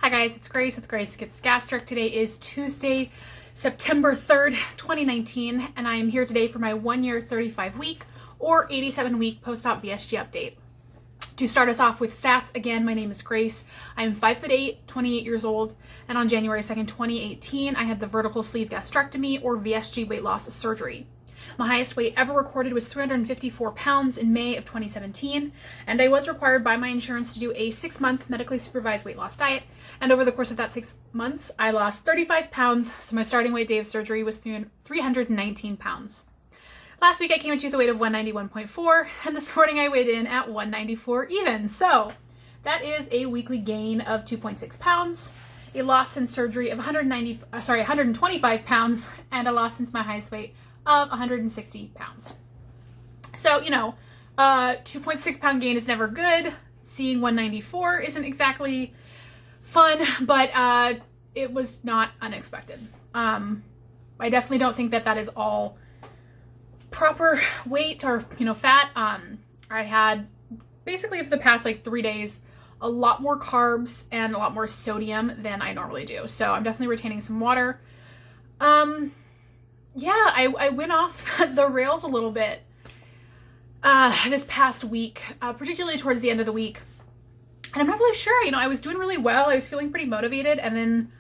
Hi guys, it's Grace with Grace Gets Gastric. Today is Tuesday, September 3rd, 2019, and I am here today for my 1 year, 35 week or 87 week post-op VSG update. To start us off with stats, again, my name is Grace. I'm 5'8", 28 years old, and on January 2nd, 2018, I had the vertical sleeve gastrectomy or VSG weight loss surgery. My highest weight ever recorded was 354 pounds in May of 2017, and I was required by my insurance to do a 6-month medically supervised weight loss diet, and over the course of that 6 months, I lost 35 pounds, so my starting weight day of surgery was 319 pounds. Last week I came into with a weight of 191.4, and this morning I weighed in at 194 even, so that is a weekly gain of 2.6 pounds, a loss since surgery of 125 pounds, and a loss since my highest weight of 160 pounds. So, 2.6 pound gain is never good. Seeing 194 isn't exactly fun, but it was not unexpected. I definitely don't think that is all proper weight or, fat. I had basically for the past 3 days a lot more carbs and a lot more sodium than I normally do. So I'm definitely retaining some water. Yeah, I went off the rails a little bit this past week, particularly towards the end of the week. And I'm not really sure, I was doing really well. I was feeling pretty motivated, and then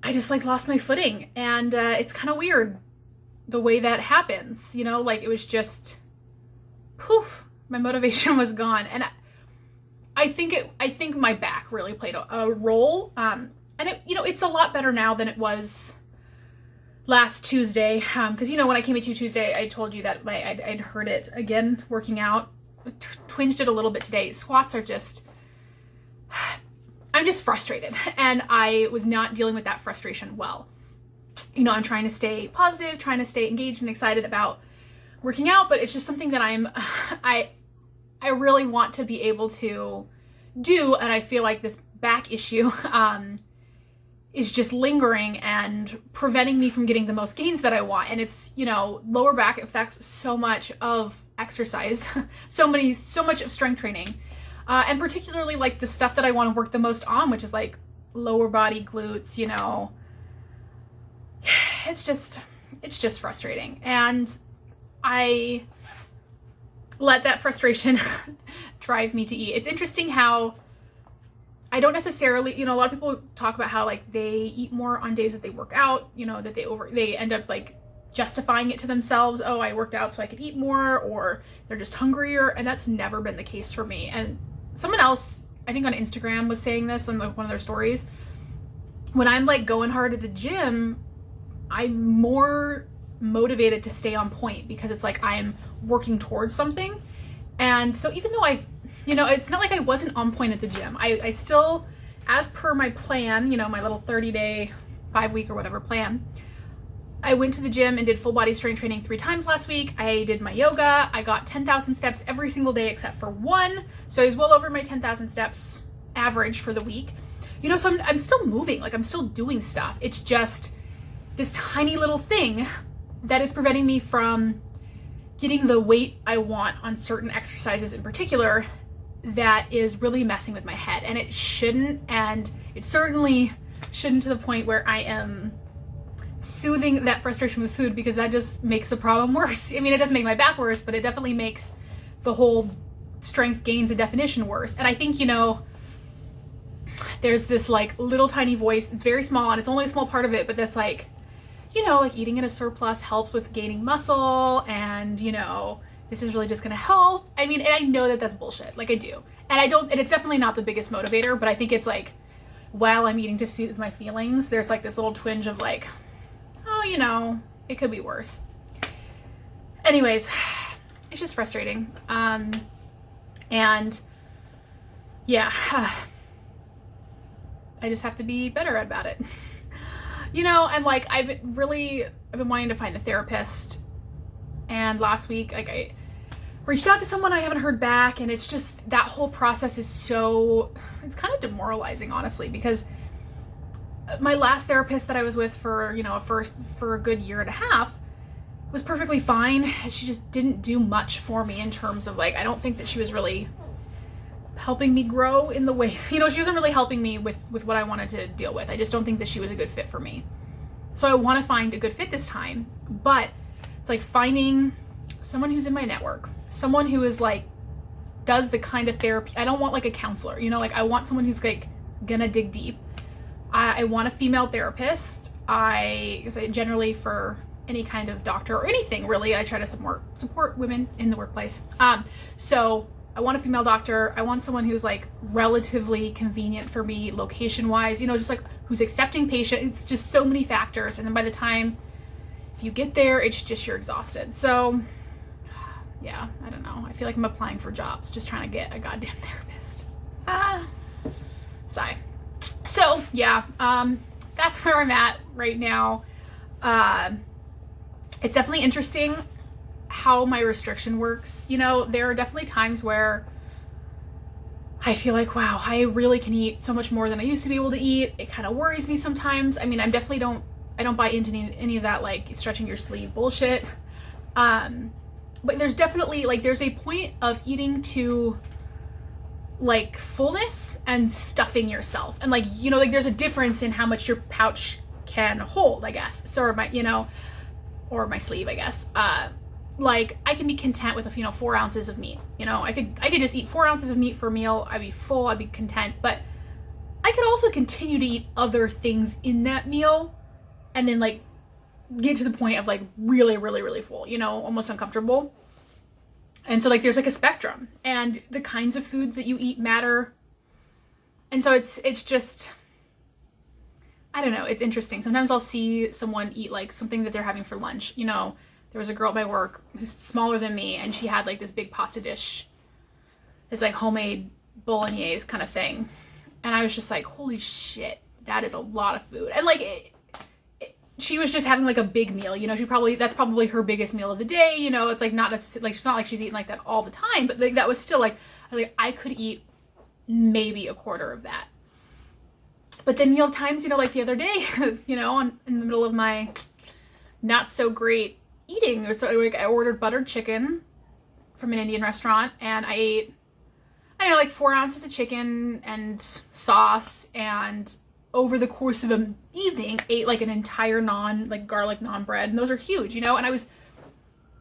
I just lost my footing. And it's kind of weird the way that happens, it was just poof, my motivation was gone. And I think my back really played a role. And it's a lot better now than it was last Tuesday, because when I came at you Tuesday, I told you that I'd heard it again working out. Twinged it a little bit today. Squats are I'm just frustrated, and I was not dealing with that frustration well. I'm trying to stay positive, trying to stay engaged and excited about working out, but it's just something that I really want to be able to do, and I feel like this back issue is just lingering and preventing me from getting the most gains that I want. And it's, lower back affects so much of exercise, so much of strength training, and particularly the stuff that I want to work the most on, which is lower body, glutes, it's just frustrating. And I let that frustration drive me to eat. It's interesting how I don't necessarily, a lot of people talk about how they eat more on days that they work out, that they end up justifying it to themselves. Oh, I worked out so I could eat more, or they're just hungrier. And that's never been the case for me. And someone else, I think on Instagram, was saying this on one of their stories. When I'm going hard at the gym, I'm more motivated to stay on point because it's I'm working towards something. And so even though it's not like I wasn't on point at the gym. I still, as per my plan, my little 30-day, 5-week or whatever plan, I went to the gym and did full body strength training 3 times last week. I did my yoga. I got 10,000 steps every single day except for one. So I was well over my 10,000 steps average for the week. So I'm still moving, I'm still doing stuff. It's just this tiny little thing that is preventing me from getting the weight I want on certain exercises in particular that is really messing with my head. And it shouldn't, and it certainly shouldn't to the point where I am soothing that frustration with food, because that just makes the problem worse. I mean, it doesn't make my back worse, but it definitely makes the whole strength gains and definition worse. And I think, there's this little tiny voice. It's very small and it's only a small part of it, but that's eating in a surplus helps with gaining muscle, and this is really just gonna help. I mean, and I know that that's bullshit. I do. And it's definitely not the biggest motivator, but I think it's while I'm eating to soothe my feelings, there's this little twinge of oh, it could be worse. Anyways, it's just frustrating. And yeah, I just have to be better about it. And I've been wanting to find a therapist, and last week, I reached out to someone, I haven't heard back, and it's just, that whole process is it's kind of demoralizing, honestly, because my last therapist that I was with for, for a good 1.5 years was perfectly fine. She just didn't do much for me in terms of I don't think that she was really helping me grow in the ways, you know, she wasn't really helping me with what I wanted to deal with. I just don't think that she was a good fit for me. So I want to find a good fit this time, but it's like finding someone who's in my network, someone who is like, does the kind of therapy. I don't want like a counselor, you know, like I want someone who's like gonna dig deep. I want a female therapist. I generally for any kind of doctor or anything really, I try to support women in the workplace. So I want a female doctor. I want someone who's like relatively convenient for me location wise, you know, just like who's accepting patients. It's just so many factors. And then by the time you get there, it's just, you're exhausted. So yeah, I don't know. I feel like I'm applying for jobs, just trying to get a goddamn therapist. Sigh. So yeah, that's where I'm at right now. It's definitely interesting how my restriction works. You know, there are definitely times where I feel like, wow, I really can eat so much more than I used to be able to eat. It kind of worries me sometimes. I mean, I don't buy into any of that like stretching your sleeve bullshit. But there's definitely like, there's a point of eating to like fullness and stuffing yourself. And like, you know, like there's a difference in how much your pouch can hold, I guess. So, or my, you know, or my sleeve, I guess. Like I can be content with, 4 ounces of meat. You know, I could just eat 4 ounces of meat for a meal. I'd be full, I'd be content. But I could also continue to eat other things in that meal and then like get to the point of like really, really, really full, you know, almost uncomfortable. And so like there's like a spectrum, and the kinds of foods that you eat matter. And so it's just, I don't know, it's interesting. Sometimes I'll see someone eat like something that they're having for lunch. You know, there was a girl at my work who's smaller than me, and she had like this big pasta dish, this like homemade bolognese kind of thing. And I was just like, holy shit, that is a lot of food. And like she was just having like a big meal, you know, that's probably her biggest meal of the day, you know. It's like not like, it's not like she's eating like that all the time, but like that was still like I could eat maybe a quarter of that. But then, you know, times, you know, like the other day, you know, in the middle of my not so great eating, or so like I ordered buttered chicken from an Indian restaurant, and I ate, I don't know, like 4 ounces of chicken and sauce, and over the course of an evening ate like an entire garlic naan bread, and those are huge, you know. And I was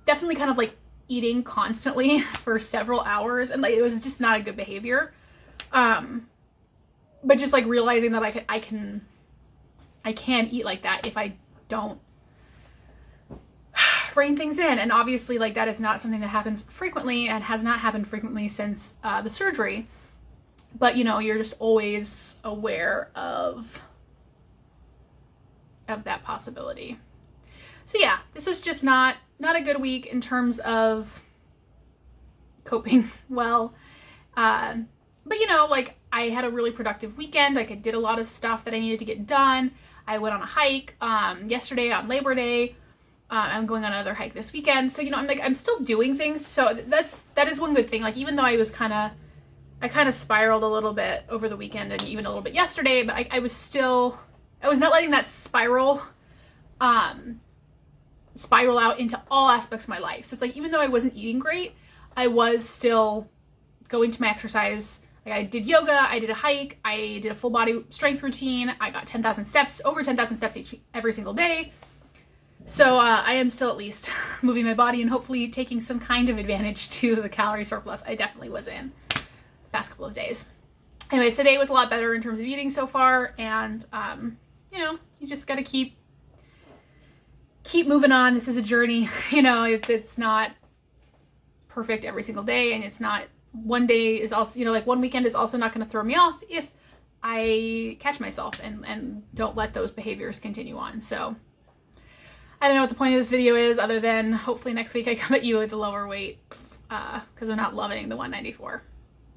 definitely kind of like eating constantly for several hours, and like it was just not a good behavior. But just like realizing that I can eat like that if I don't rein things in. And obviously like that is not something that happens frequently, and has not happened frequently since the surgery. But you know, you're just always aware of that possibility. So yeah, this was just not a good week in terms of coping well. But you know, like I had a really productive weekend. Like I did a lot of stuff that I needed to get done. I went on a hike yesterday on Labor Day. I'm going on another hike this weekend. So, you know, I'm still doing things. So that is one good thing. Like even though I kind of spiraled a little bit over the weekend and even a little bit yesterday, but I was not letting that spiral out into all aspects of my life. So it's like, even though I wasn't eating great, I was still going to my exercise. Like I did yoga, I did a hike, I did a full body strength routine. I got 10,000 steps, over 10,000 steps every single day. So I am still at least moving my body and hopefully taking some kind of advantage to the calorie surplus I definitely was in past couple of days. Anyways, today was a lot better in terms of eating so far, and you know, you just gotta keep moving on. This is a journey, you know. It's not perfect every single day, and it's not, one day is also, you know, like one weekend is also not going to throw me off if I catch myself and don't let those behaviors continue on. So I don't know what the point of this video is, other than hopefully next week I come at you with a lower weight, because I'm not loving the 194.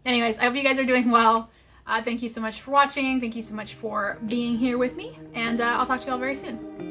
Anyways, I hope you guys are doing well. Thank you so much for watching. Thank you so much for being here with me, and I'll talk to you all very soon.